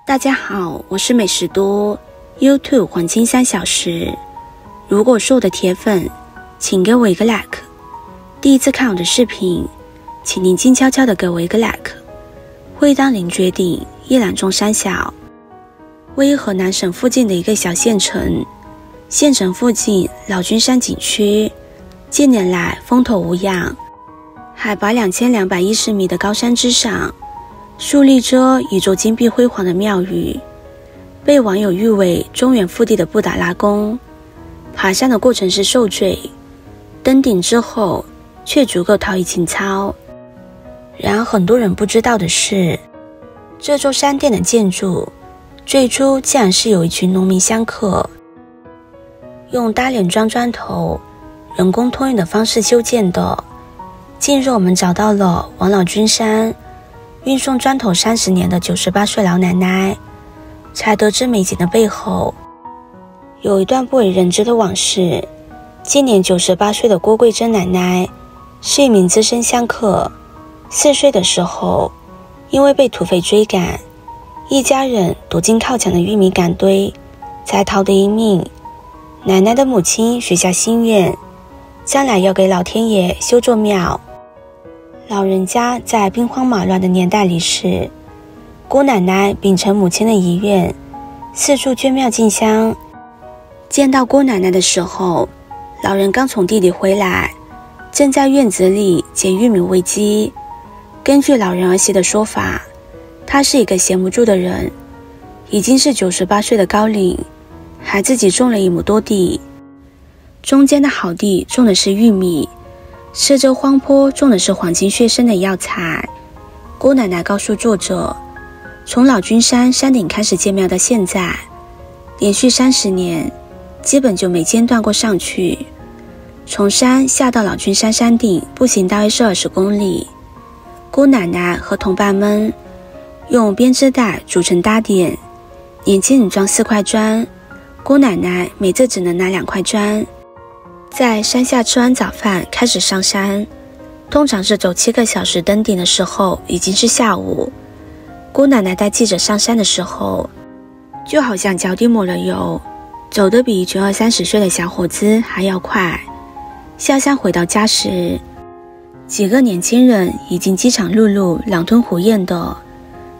大家好，我是美食多 YouTube 黄金3小时。如果是我的铁粉，请给我一个 like。第一次看我的视频，请您静悄悄地给我一个 like。会当凌绝顶，一览众山小，位于河南省附近的一个小县城。县城附近老君山景区，近年来风头无恙。海拔2210米的高山之上，竖立着一座金碧辉煌的庙宇，被网友誉为中原腹地的布达拉宫。爬山的过程是受罪，登顶之后却足够陶冶情操。然而很多人不知道的是，这座山殿的建筑最初竟然是有一群农民香客用搭脸砖头人工托运的方式修建的。近日我们找到了往老君山运送砖头30年的98岁老奶奶，才得知美景的背后有一段不为人知的往事。今年98岁的郭桂珍奶奶是一名资深香客，4岁的时候因为被土匪追赶，一家人躲进靠墙的玉米杆堆才逃得一命。奶奶的母亲许下心愿，将来要给老天爷修座庙。老人家在兵荒马乱的年代离世，郭奶奶秉承母亲的遗愿，四处捐庙进香。见到郭奶奶的时候，老人刚从地里回来，正在院子里捡玉米喂鸡。根据老人儿媳的说法，他是一个闲不住的人，已经是98岁的高龄，还自己种了1亩多地。中间的好地种的是玉米，四周荒坡种的是黄金血生的药材。郭奶奶告诉作者，从老君山山顶开始建庙到现在，连续30年，基本就没间断过上去。从山下到老君山山顶，步行大约是20公里。郭奶奶和同伴们用编织袋组成搭点，年轻人装4块砖，郭奶奶每次只能拿2块砖。在山下吃完早饭开始上山，通常是走7个小时，登顶的时候已经是下午。郭奶奶带记者上山的时候，就好像脚底抹了油，走得比一群20-30岁的小伙子还要快。下山回到家时，几个年轻人已经饥肠辘辘、狼吞虎咽的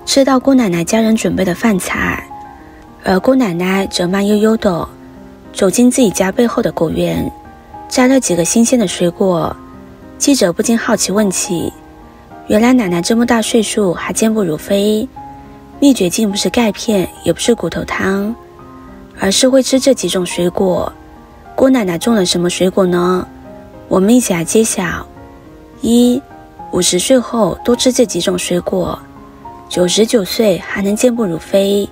吃到郭奶奶家人准备的饭菜，而郭奶奶则慢悠悠的走进自己家背后的果园，摘了几个新鲜的水果。记者不禁好奇问起，原来奶奶这么大岁数还健步如飞，秘诀竟不是钙片，也不是骨头汤，而是会吃这几种水果。郭奶奶种了什么水果呢？我们一起来揭晓。1. 50岁后多吃这几种水果，99岁还能健步如飞。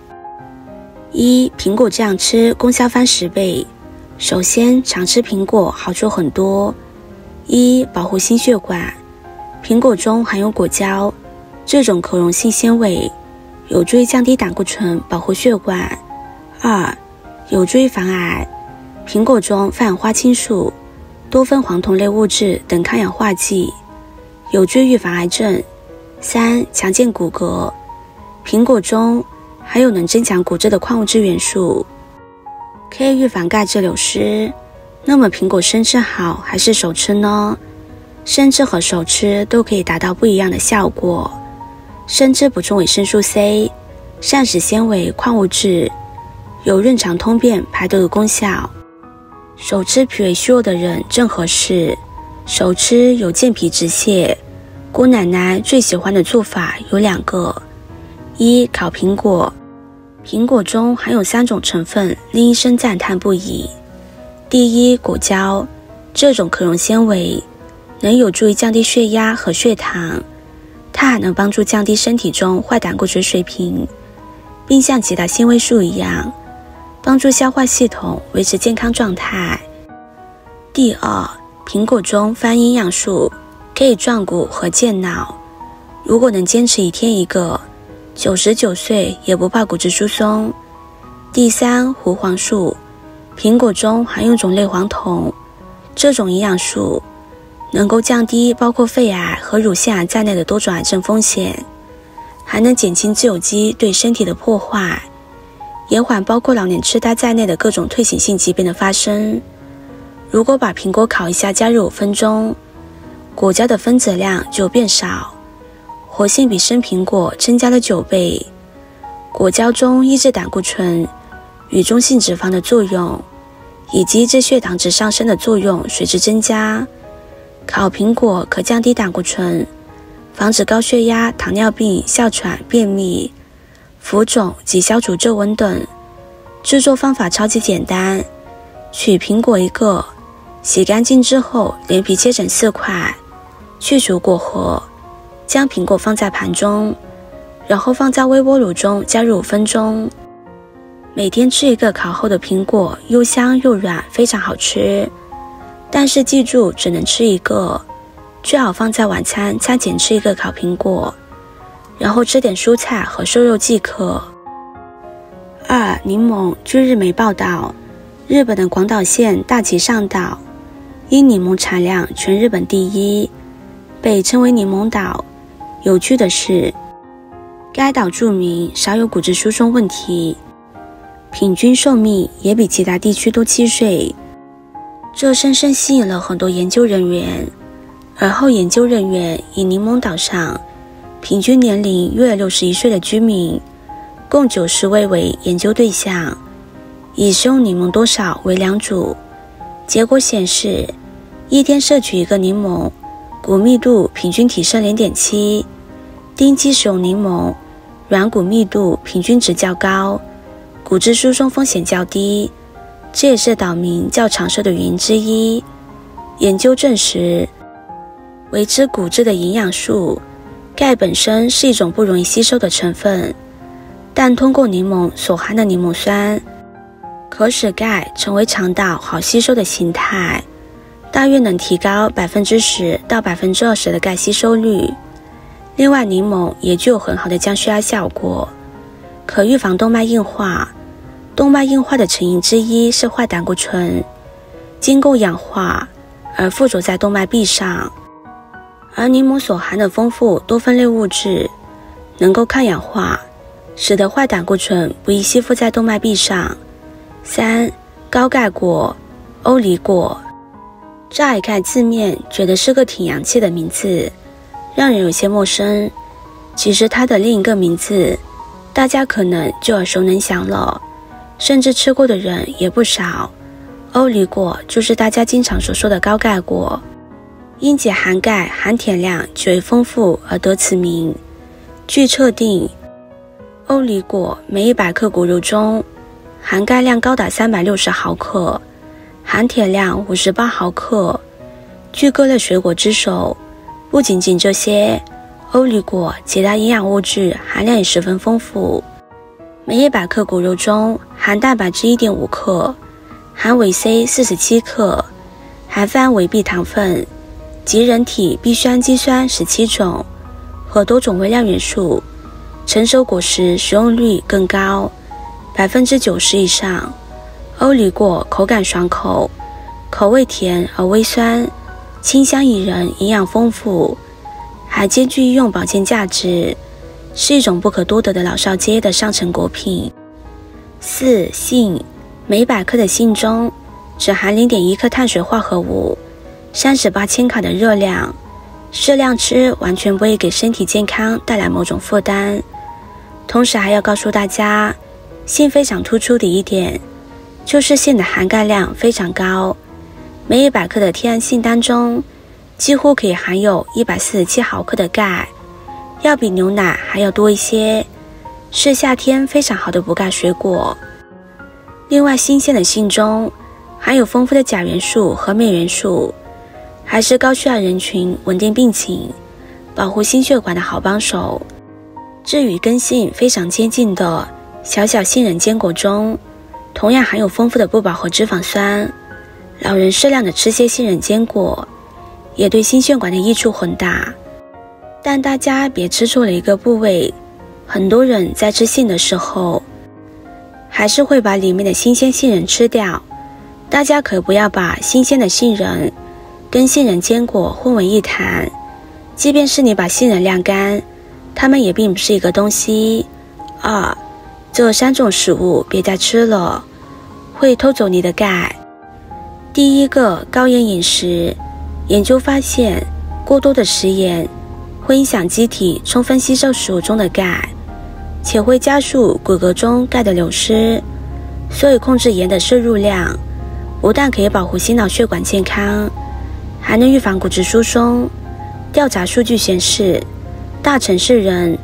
1. 苹果这样吃功效翻10倍。首先，常吃苹果好处很多。1. 保护心血管。苹果中含有果胶，这种可溶性纤维有助于降低胆固醇，保护血管。2. 有助于防癌。苹果中富含花青素、多酚黄酮类物质等抗氧化剂，有助于预防癌症。3. 强健骨骼。苹果中还有能增强骨质的矿物质元素，可以预防钙质流失。那么苹果生吃好还是熟吃呢？生吃和熟吃都可以达到不一样的效果。生吃补充维生素 C、膳食纤维、矿物质，有润肠通便、排毒的功效。手吃脾胃虚弱的人正合适。手吃有健脾止泻。郭奶奶最喜欢的做法有2个。1. 烤苹果。苹果中含有3种成分，令医生赞叹不已。第一，果胶，这种可溶纤维能有助于降低血压和血糖，它还能帮助降低身体中坏胆固醇水平，并像其他纤维素一样帮助消化系统维持健康状态。第二，苹果中富含营养素，可以壮骨和健脑，如果能坚持1天1个，99岁也不怕骨质疏松。第三，胡黄素，苹果中含有种类黄酮，这种营养素能够降低包括肺癌和乳腺癌在内的多种癌症风险。还能减轻自由基对身体的破坏，延缓包括老年痴呆在内的各种退行性疾病的发生。如果把苹果烤一下加热5分钟，果胶的分子量就变少，活性比生苹果增加了9倍。果胶中抑制胆固醇与中性脂肪的作用，以及致血糖值上升的作用随之增加。烤苹果可降低胆固醇，防止高血压、糖尿病、哮喘、便秘、浮肿及消除皱纹等。制作方法超级简单，取苹果1个，洗干净之后连皮切成4块，去除果核，将苹果放在盘中，然后放在微波炉中加热5分钟。每天吃1个烤后的苹果，又香又软，非常好吃。但是记住，只能吃1个，最好放在晚餐餐前吃1个烤苹果，然后吃点蔬菜和瘦肉即可。2. 柠檬。据日媒报道，日本的广岛县大崎上岛因柠檬产量全日本第1，被称为柠檬岛。有趣的是，该岛住民少有骨质疏松问题，平均寿命也比其他地区多7岁，这深深吸引了很多研究人员。而后研究人员以柠檬岛上平均年龄约61岁的居民共90位为研究对象，以食用柠檬多少为2组。结果显示，一天摄取1个柠檬，骨密度平均提升 0.7， 丁基食用柠檬，软骨密度平均值较高，骨质疏松风险较低，这也是岛民较长寿的原因之一。研究证实，维持骨质的营养素钙本身是一种不容易吸收的成分，但通过柠檬所含的柠檬酸可使钙成为肠道好吸收的形态，大约能提高 10% 到 20% 的钙吸收率。另外，柠檬也具有很好的降血压效果，可预防动脉硬化。动脉硬化的成因之一是坏胆固醇，经过氧化而附着在动脉壁上，而柠檬所含的丰富多酚类物质能够抗氧化，使得坏胆固醇不易吸附在动脉壁上。3. 高钙果。欧梨果。乍一看字面觉得是个挺洋气的名字，让人有些陌生。其实它的另一个名字大家可能就耳熟能详了，甚至吃过的人也不少。欧梨果就是大家经常所说的高钙果，因其含钙含铁量极为丰富而得此名。据测定，欧梨果每100克果肉中含钙量高达360毫克，含铁量58毫克。据各类水果之首，不仅仅这些，欧梨果其他营养物质含量也十分丰富。每100克果肉中含蛋白质 1.5 克，含维 C 47克，含泛维 B 糖分及人体必需氨基酸17种和多种微量元素。成熟果实食用率更高，90%以上。欧梨果口感爽口，口味甜而微酸，清香宜人，营养丰富，还兼具医用保健价值，是一种不可多得的老少皆宜的上乘果品。4. 杏。每100克的杏中只含 0.1 克碳水化合物，38千卡的热量，适量吃完全不会给身体健康带来某种负担。同时还要告诉大家，杏非常突出的一点就是杏的含钙量非常高，每100克的天然杏当中几乎可以含有147毫克的钙，要比牛奶还要多一些，是夏天非常好的补钙水果。另外，新鲜的杏中含有丰富的钾元素和镁元素，还是高血压人群稳定病情、保护心血管的好帮手。至于跟杏非常接近的小小杏仁坚果中，同样含有丰富的不饱和脂肪酸。老人适量的吃些杏仁坚果，也对心血管的益处很大。但大家别吃错了一个部位，很多人在吃杏的时候，还是会把里面的新鲜杏仁吃掉。大家可不要把新鲜的杏仁跟杏仁坚果混为一谈，即便是你把杏仁晾干，它们也并不是一个东西。2. 这3种食物别再吃了，会偷走你的钙。第一个，高盐饮食。研究发现，过多的食盐会影响机体充分吸收食物中的钙，且会加速骨骼中钙的流失。所以控制盐的摄入量，不但可以保护心脑血管健康，还能预防骨质疏松。调查数据显示，大城市人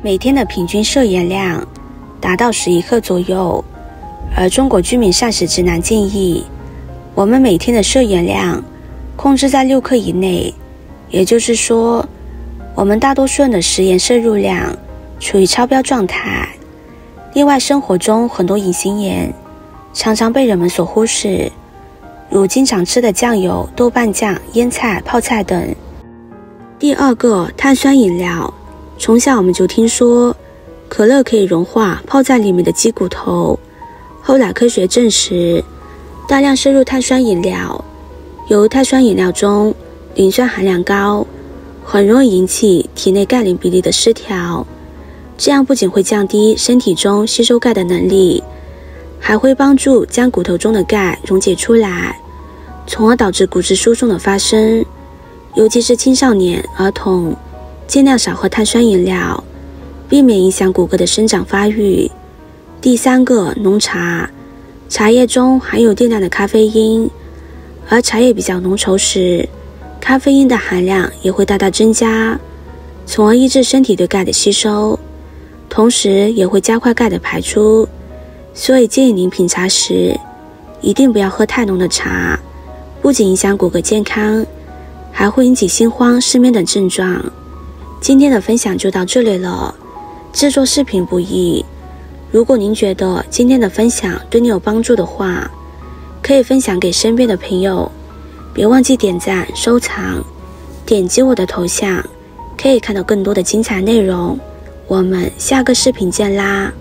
每天的平均摄盐量达到11克左右，而中国居民膳食指南建议，我们每天的摄盐量控制在6克以内，也就是说，我们大多数人的食盐摄入量处于超标状态。另外，生活中很多隐形盐常常被人们所忽视，如经常吃的酱油、豆瓣酱、腌菜、泡菜等。第二个，碳酸饮料。从小我们就听说可乐可以融化泡在里面的鸡骨头，后来科学证实，大量摄入碳酸饮料，由碳酸饮料中磷酸含量高，很容易引起体内钙磷比例的失调。这样不仅会降低身体中吸收钙的能力，还会帮助将骨头中的钙溶解出来，从而导致骨质疏松的发生。尤其是青少年、儿童，尽量少喝碳酸饮料，避免影响骨骼的生长发育。第三个，浓茶。茶叶中含有定量的咖啡因，而茶叶比较浓稠时，咖啡因的含量也会大大增加，从而抑制身体对钙的吸收，同时也会加快钙的排出。所以建议您品茶时一定不要喝太浓的茶，不仅影响骨骼健康，还会引起心慌、失眠等症状。今天的分享就到这里了。制作视频不易，如果您觉得今天的分享对你有帮助的话，可以分享给身边的朋友，别忘记点赞、收藏，点击我的头像，可以看到更多的精彩内容。我们下个视频见啦！